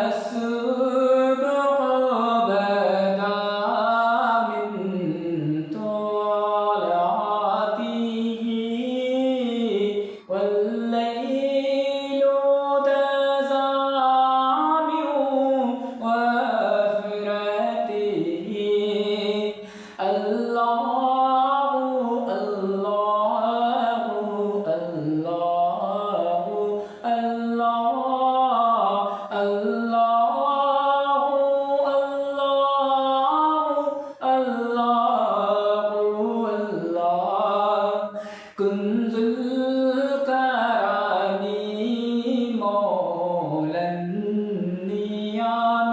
الصبح بدا من طلعته والليل تزامع وفرته الله الله الله الله كنز الكرم مولى النعم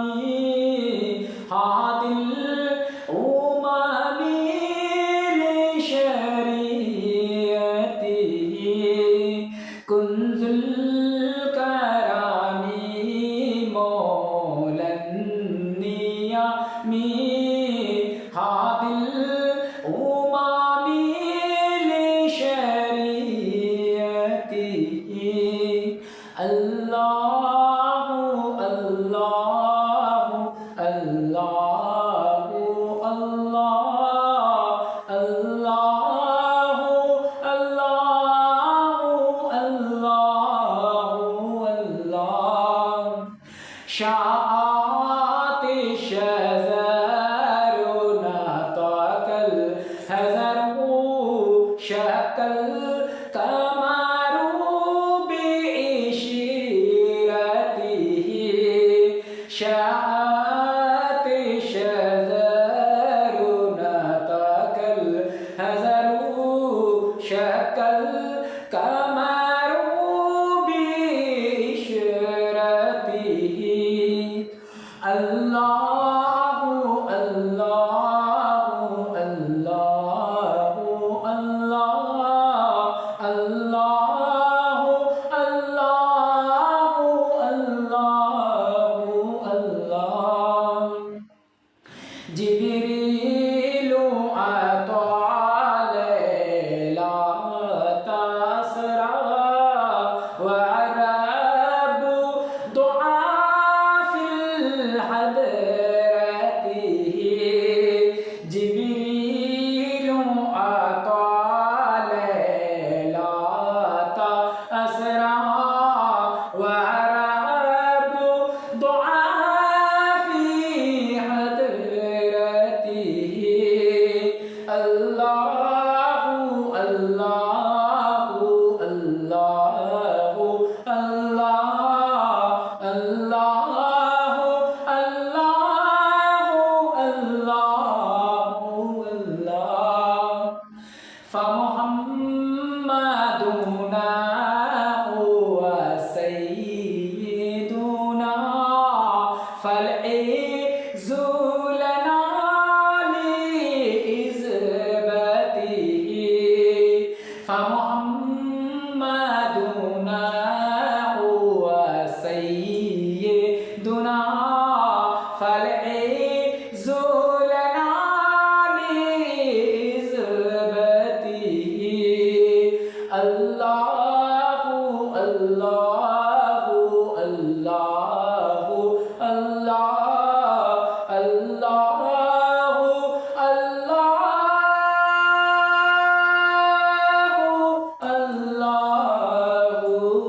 هادي الأمم لشريعته كنز الكرم مولى النعم هادي الأمم لشريعته الله الله الله الله الله الله شاءت الشجر نطق الحجر شق القمر بإشارته شاءت الشجر نطق الحجر شق القمر بإشارته الله الله الله الله الله الله جبريل أطال لا تسرع وعرب دعاء في الحضرته جبريل أطال لا تسرع وعرب دعاء في حضرته الله الله الله الله الله الله فمحمدنا هو سيدنا فالعز لنا لإثباته فمحمدنا هو سيدنا فالعز لنا لإثباته الله الله الله الله الله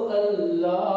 الله الله